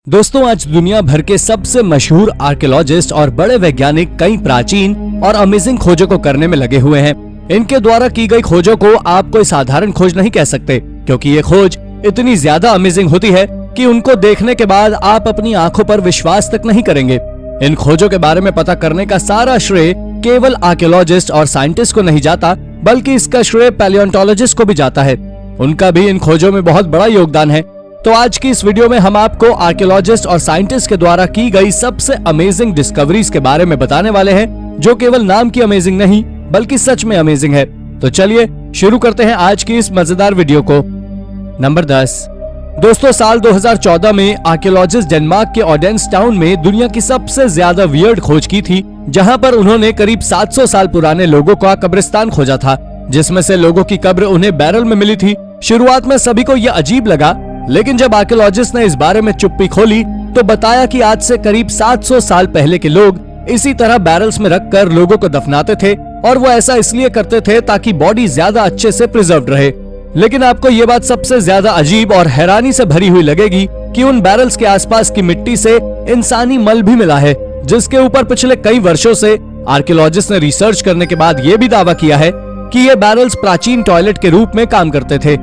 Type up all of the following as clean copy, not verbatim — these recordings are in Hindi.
दोस्तों, आज दुनिया भर के सबसे मशहूर आर्कियोलॉजिस्ट और बड़े वैज्ञानिक कई प्राचीन और अमेजिंग खोजों को करने में लगे हुए हैं। इनके द्वारा की गई खोजों को आप कोई साधारण खोज नहीं कह सकते, क्योंकि ये खोज इतनी ज्यादा अमेजिंग होती है कि उनको देखने के बाद आप अपनी आंखों पर विश्वास तक नहीं करेंगे। इन खोजों के बारे में पता करने का सारा श्रेय केवल आर्कियोलॉजिस्ट और साइंटिस्ट को नहीं जाता, बल्कि इसका श्रेय पैलियोंटोलॉजिस्ट को भी जाता है। उनका भी इन खोजों में बहुत बड़ा योगदान है। तो आज की इस वीडियो में हम आपको आर्कियोलॉजिस्ट और साइंटिस्ट के द्वारा की गई सबसे अमेजिंग डिस्कवरीज के बारे में बताने वाले हैं, जो केवल नाम की अमेजिंग नहीं बल्कि सच में अमेजिंग है। तो चलिए शुरू करते हैं आज की इस मजेदार वीडियो को। नंबर 10। दोस्तों, साल 2014 में आर्कियोलॉजिस्ट डेनमार्क के ओडेंस टाउन में दुनिया की सबसे ज्यादा वियर्ड खोज की थी, जहां पर उन्होंने करीब 700 साल पुराने लोगों का कब्रिस्तान खोजा था, जिसमें से लोगों की कब्र उन्हें बैरल में मिली थी। शुरुआत में सभी को यह अजीब लगा, लेकिन जब आर्कियोलॉजिस्ट ने इस बारे में चुप्पी खोली तो बताया कि आज से करीब 700 साल पहले के लोग इसी तरह बैरल्स में रखकर लोगों को दफनाते थे, और वो ऐसा इसलिए करते थे ताकि बॉडी ज्यादा अच्छे से प्रिजर्व्ड रहे। लेकिन आपको ये बात सबसे ज्यादा अजीब और हैरानी से भरी हुई लगेगी कि उन बैरल्स के आसपास की मिट्टी से इंसानी मल भी मिला है, जिसके ऊपर पिछले कई वर्षों से आर्कियोलॉजिस्ट ने रिसर्च करने के बाद ये भी दावा किया है कि ये बैरल्स प्राचीन टॉयलेट के रूप में काम करते थे।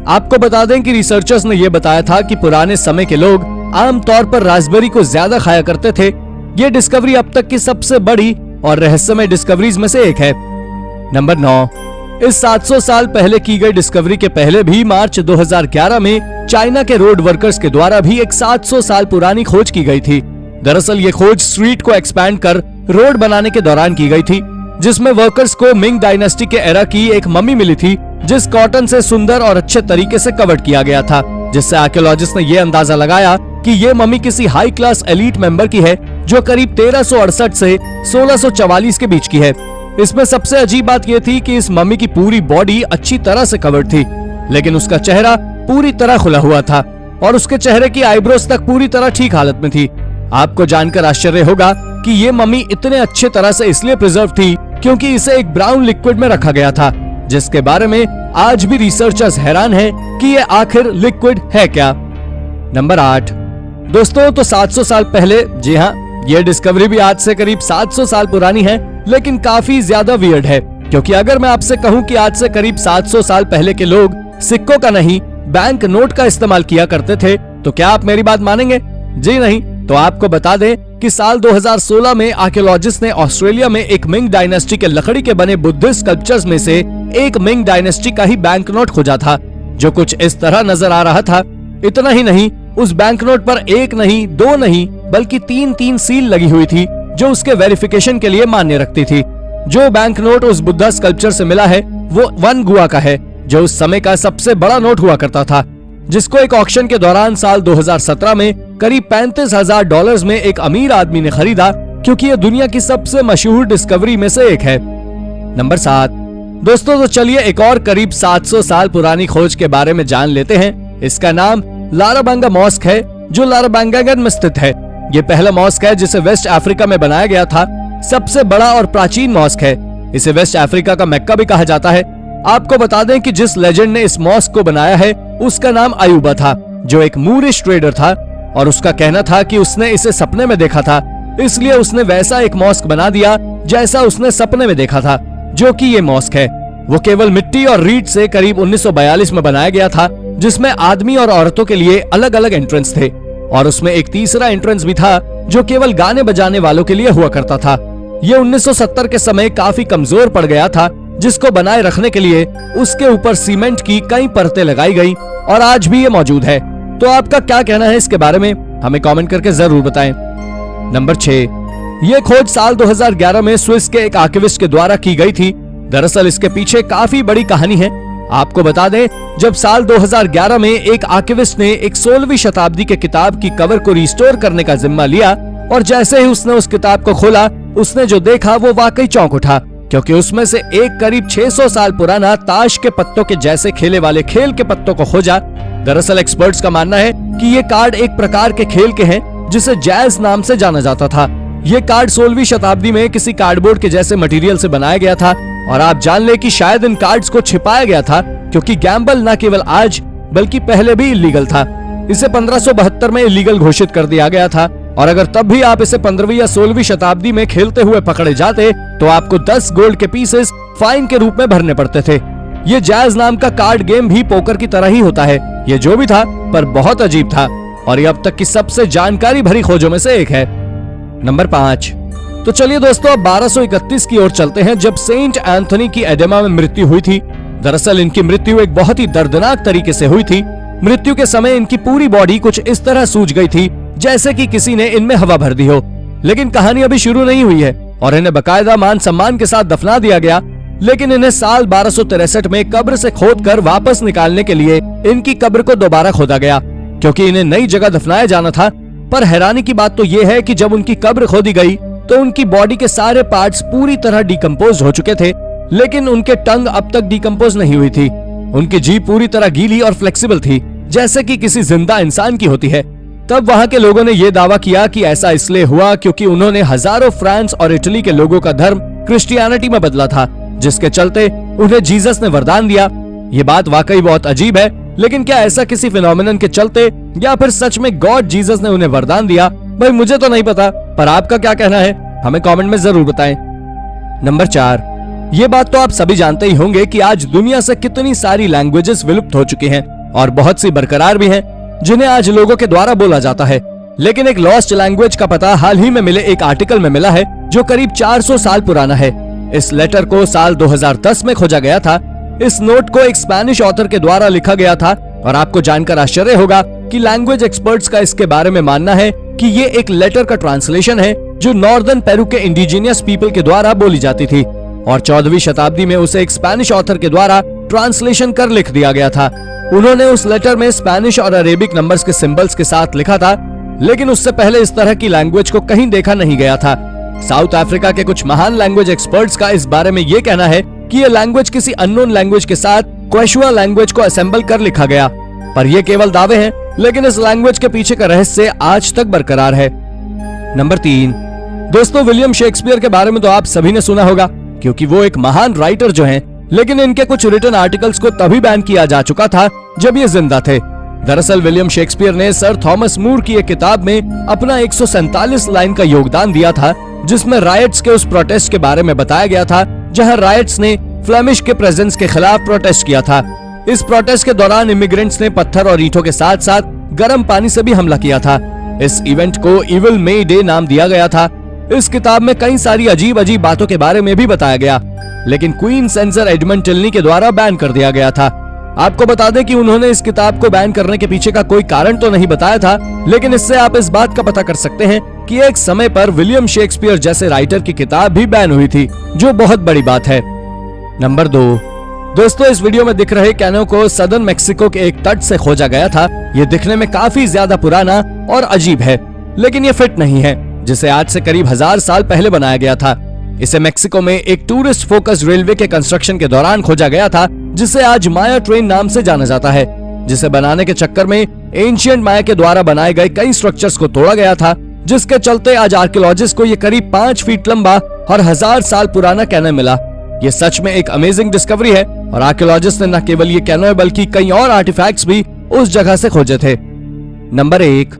आपको बता दें कि रिसर्चर्स ने यह बताया था कि पुराने समय के लोग आमतौर पर रास्पबेरी को ज्यादा खाया करते थे। ये डिस्कवरी अब तक की सबसे बड़ी और रहस्यमय डिस्कवरीज में से एक है। नंबर 9। इस 700 साल पहले की गई डिस्कवरी के पहले भी मार्च 2011 में चाइना के रोड वर्कर्स के द्वारा भी एक 700 साल पुरानी खोज की गई थी। दरअसल ये खोज स्ट्रीट को एक्सपैंड कर रोड बनाने के दौरान की गई थी, जिसमें वर्कर्स को मिंग डायनेस्टी के एरा की एक मम्मी मिली थी, जिस कॉटन से सुंदर और अच्छे तरीके से कवर किया गया था, जिससे आर्कियोलॉजिस्ट ने यह अंदाजा लगाया कि ये मम्मी किसी हाई क्लास एलीट मेंबर की है, जो करीब 1368 से 1644 के बीच की है। इसमें सबसे अजीब बात यह थी कि इस मम्मी की पूरी बॉडी अच्छी तरह से कवर्ड थी, लेकिन उसका चेहरा पूरी तरह खुला हुआ था और उसके चेहरे की आईब्रोज तक पूरी तरह ठीक हालत में थी। आपको जानकर आश्चर्य होगा कि ये मम्मी इतने अच्छे तरह से इसलिए प्रिजर्व थी क्योंकि इसे एक ब्राउन लिक्विड में रखा गया था, जिसके बारे में आज भी रिसर्चर्स हैरान हैं कि ये आखिर लिक्विड है क्या। नंबर 8। दोस्तों, तो 700 साल पहले, जी हाँ, ये डिस्कवरी भी आज से करीब 700 साल पुरानी है, लेकिन काफी ज्यादा वियर्ड है, क्योंकि अगर मैं आपसे कहूँ कि आज से करीब 700 साल पहले के लोग सिक्कों का नहीं बैंक नोट का इस्तेमाल किया करते थे, तो क्या आप मेरी बात मानेंगे? जी नहीं। तो आपको बता दें कि साल 2016 में आर्कियोलॉजिस्ट ने ऑस्ट्रेलिया में एक मिंग डायनेस्टी के लकड़ी के बने बुद्धिस्ट स्कल्पचर्स में से एक मिंग डायनेस्टी का ही बैंक नोट खोजा था, जो कुछ इस तरह नजर आ रहा था। इतना ही नहीं, उस बैंक नोट पर एक नहीं, दो नहीं, बल्कि 3 सील लगी हुई थी, जो उसके वेरिफिकेशन के लिए मान्य रखती थी। जो बैंक नोट उस बुद्धा स्कल्पचर से मिला है वो 1 गुआ का है, जो उस समय का सबसे बड़ा नोट हुआ करता था, जिसको एक ऑक्शन के दौरान साल 2017 में करीब $35,000 में एक अमीर आदमी ने खरीदा, क्योंकि यह दुनिया की सबसे मशहूर डिस्कवरी में से एक है। नंबर 7। दोस्तों, तो चलिए एक और करीब 700 साल पुरानी खोज के बारे में जान लेते हैं। इसका नाम लाराबांगा मॉस्क है, जो लाराबांगागन में स्थित है। ये पहला मॉस्क है जिसे वेस्ट अफ्रीका में बनाया गया था। सबसे बड़ा और प्राचीन मॉस्क है। इसे वेस्ट अफ्रीका का मक्का भी कहा जाता है। आपको बता दें कि जिस लेजेंड ने इस मॉस्क को बनाया है उसका नाम अयूबा था, जो एक मूरिश ट्रेडर था, और उसका कहना था कि उसने इसे सपने में देखा था, इसलिए उसने वैसा एक मॉस्क बना दिया जैसा उसने सपने में देखा था, जो कि ये मॉस्क है। वो केवल मिट्टी और रीड से करीब 1942 में बनाया गया था, जिसमें आदमी और औरतों के लिए अलग अलग एंट्रेंस थे, और उसमें एक तीसरा एंट्रेंस भी था जो केवल गाने बजाने वालों के लिए हुआ करता था। ये 1970 के समय काफी कमजोर पड़ गया था, जिसको बनाए रखने के लिए उसके ऊपर सीमेंट की कई परतें लगाई गई, और आज भी ये मौजूद है। तो आपका क्या कहना है इसके बारे में? हमें कमेंट करके जरूर बताएं। नंबर 6। ये खोज साल 2011 में स्विस के एक आर्किविस्ट के द्वारा की गई थी। दरअसल इसके पीछे काफी बड़ी कहानी है। आपको बता दें, जब साल 2011 में एक आर्किविस्ट ने एक 16वीं शताब्दी के किताब की कवर को रिस्टोर करने का जिम्मा लिया, और जैसे ही उसने उस किताब को खोला, उसने जो देखा वो वाकई चौंक उठा, क्योंकि उसमें से एक करीब 600 साल पुराना ताश के पत्तों के जैसे खेले वाले खेल के पत्तों को खोजा। दरअसल एक्सपर्ट्स का मानना है कि ये कार्ड एक प्रकार के खेल के हैं जिसे जैज नाम से जाना जाता था। ये कार्ड 16वीं शताब्दी में किसी कार्डबोर्ड के जैसे मटेरियल से बनाया गया था, और आप जान ले कि शायद इन कार्ड्स को छिपाया गया था, क्योंकि गैम्बल न केवल आज बल्कि पहले भी इलीगल था। इसे 1572 में इलीगल घोषित कर दिया गया था और अगर तब भी आप इसे 15वीं या 16वीं शताब्दी में खेलते हुए पकड़े जाते तो आपको 10 गोल्ड के पीसेस फाइन के रूप में भरने पड़ते थे। ये जैज नाम का कार्ड गेम भी पोकर की तरह ही होता है। ये जो भी था पर बहुत अजीब था और ये अब तक की सबसे जानकारी भरी खोजों में से एक है। नंबर 5। तो चलिए दोस्तों अब 1231 की ओर चलते हैं जब सेंट एंथनी की एडेमा में मृत्यु हुई थी। दरअसल इनकी मृत्यु एक बहुत ही दर्दनाक तरीके से हुई थी। मृत्यु के समय इनकी पूरी बॉडी कुछ इस तरह सूज गई थी जैसे कि किसी ने इनमें हवा भर दी हो। लेकिन कहानी अभी शुरू नहीं हुई है और इन्हें बकायदा मान सम्मान के साथ दफना दिया गया। लेकिन इन्हें साल 1263 में कब्र से खोदकर वापस निकालने के लिए इनकी कब्र को दोबारा खोदा गया क्योंकि इन्हें नई जगह दफनाया जाना था। पर हैरानी की बात तो ये है कि जब उनकी कब्र खोदी गई तो उनकी बॉडी के सारे पार्ट्स पूरी तरह डिकम्पोज हो चुके थे, लेकिन उनके टंग अब तक डिकम्पोज नहीं हुई थी। उनकी जीभ पूरी तरह गीली और फ्लेक्सिबल थी जैसे कि किसी जिंदा इंसान की होती है। तब वहां के लोगों ने यह दावा किया कि ऐसा इसलिए हुआ क्योंकि उन्होंने हजारों फ्रांस और इटली के लोगों का धर्म क्रिश्चियनिटी में बदला था, जिसके चलते उन्हें जीसस ने वरदान दिया। ये बात वाकई बहुत अजीब है, लेकिन क्या ऐसा किसी फिनोमिनन के चलते या फिर सच में गॉड जीसस ने उन्हें वरदान दिया? भाई मुझे तो नहीं पता, पर आपका क्या कहना है हमें कमेंट में जरूर बताएं। नंबर 4। ये बात तो आप सभी जानते ही होंगे कि आज दुनिया से कितनी सारी लैंग्वेजेस विलुप्त हो चुकी हैं और बहुत सी बरकरार भी हैं जिन्हें आज लोगों के द्वारा बोला जाता है। लेकिन एक लॉस्ट लैंग्वेज का पता हाल ही में मिले एक आर्टिकल में मिला है जो करीब 400 साल पुराना है। इस लेटर को साल 2010 में खोजा गया था। इस नोट को एक स्पेनिश ऑथर के द्वारा लिखा गया था और आपको जानकर आश्चर्य होगा कि लैंग्वेज एक्सपर्ट्स का इसके बारे में मानना है कि ये एक लेटर का ट्रांसलेशन है जो नॉर्दर्न पेरू के इंडिजिनियस पीपल के द्वारा बोली जाती थी और 14वीं शताब्दी में उसे एक स्पेनिश ऑथर के द्वारा ट्रांसलेशन कर लिख दिया गया था। उन्होंने उस लेटर में स्पेनिश और अरेबिक नंबर्स के सिंबल्स के साथ लिखा था, लेकिन उससे पहले इस तरह की लैंग्वेज को कहीं देखा नहीं गया था। साउथ अफ्रीका के कुछ महान लैंग्वेज एक्सपर्ट्स का इस बारे में ये कहना है कि ये लैंग्वेज किसी अननोन लैंग्वेज के साथ क्वेशुआ लैंग्वेज को असेंबल कर लिखा गया, पर ये केवल दावे हैं, लेकिन इस लैंग्वेज के पीछे का रहस्य आज तक बरकरार है। नंबर 3। दोस्तों विलियम शेक्सपियर के बारे में तो आप सभी ने सुना होगा क्योंकि वो एक महान राइटर जो हैं, लेकिन इनके कुछ रिटन आर्टिकल्स को तभी बैन किया जा चुका था जब ये जिंदा थे। दरअसल विलियम शेक्सपियर ने सर थॉमस मूर की एक किताब में अपना 147 लाइन का योगदान दिया था जिसमें रायट्स के उस प्रोटेस्ट के बारे में बताया गया था जहां रायट्स ने फ्लेमिश के प्रेजेंस के खिलाफ प्रोटेस्ट किया था। इस प्रोटेस्ट के दौरान इमिग्रेंट्स ने पत्थर और ईंटों के साथ साथ गर्म पानी से भी हमला किया था। इस इवेंट को इविल मे डे नाम दिया गया था। इस किताब में कई सारी अजीब अजीब बातों के बारे में भी बताया गया, लेकिन क्वीन सेंसर एडमंड टिल्नी के द्वारा बैन कर दिया गया था। आपको बता दें कि उन्होंने इस किताब को बैन करने के पीछे का कोई कारण तो नहीं बताया था, लेकिन इससे आप इस बात का पता कर सकते हैं कि एक समय पर विलियम शेक्सपियर जैसे राइटर की किताब भी बैन हुई थी, जो बहुत बड़ी बात है। नंबर 2। दोस्तों इस वीडियो में दिख रहे कैनो को सदर्न मेक्सिको के एक तट से खोजा गया था। ये दिखने में काफी ज्यादा पुराना और अजीब है, लेकिन ये फिट नहीं है जिसे आज से करीब 1000 साल पहले बनाया गया था। इसे मेक्सिको में एक टूरिस्ट फोकस रेलवे के कंस्ट्रक्शन के दौरान खोजा गया था जिसे आज माया ट्रेन नाम से जाना जाता है, जिसे बनाने के चक्कर में एंशिएंट माया के द्वारा बनाए गए कई स्ट्रक्चर्स को तोड़ा गया था, जिसके चलते आज आर्कियोलॉजिस्ट को ये करीब 5 फीट लंबा और 1000 साल पुराना कैनो मिला। ये सच में एक अमेजिंग डिस्कवरी है और आर्कियोलॉजिस्ट ने न केवल ये कैनो बल्कि कई और आर्टिफैक्ट्स भी उस जगह से खोजे थे। नंबर 1।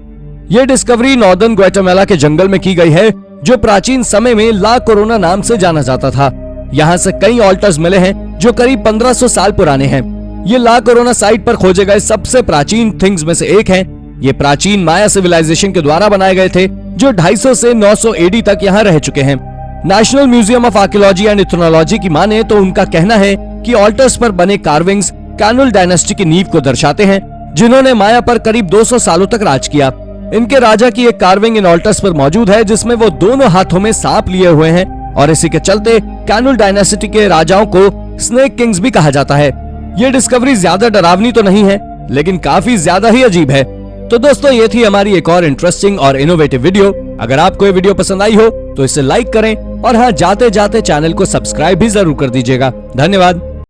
ये डिस्कवरी नॉर्दर्न ग्वाटेमाला के जंगल में की गई है जो प्राचीन समय में ला कोरोना नाम से जाना जाता था। यहाँ से कई ऑल्टर्स मिले हैं जो करीब 1500 साल पुराने हैं। ये ला कोरोना साइट पर खोजे गए सबसे प्राचीन थिंग्स में से एक हैं। ये प्राचीन माया सिविलाइजेशन के द्वारा बनाए गए थे जो 250 से 900 एडी तक यहाँ रह चुके हैं। National museum of archaeology and ethnology की माने तो उनका कहना है कि ऑल्टर्स पर बने कार्विंग्स कैनुल डायनेस्टी की नींव को दर्शाते हैं, जिन्होंने माया पर करीब 200 सालों तक राज किया। इनके राजा की एक कार्विंग इन ऑल्टर्स पर मौजूद है जिसमें वो दोनों हाथों में सांप लिए हुए हैं और इसी के चलते कैनुल डायनेस्टी के राजाओं को स्नेक किंग्स भी कहा जाता है। ये डिस्कवरी ज्यादा डरावनी तो नहीं है, लेकिन काफी ज्यादा ही अजीब है। तो दोस्तों ये थी हमारी एक और इंटरेस्टिंग और इनोवेटिव वीडियो। अगर आपको ये वीडियो पसंद आई हो तो इसे लाइक करें और हाँ जाते जाते चैनल को सब्सक्राइब भी जरूर कर दीजिएगा। धन्यवाद।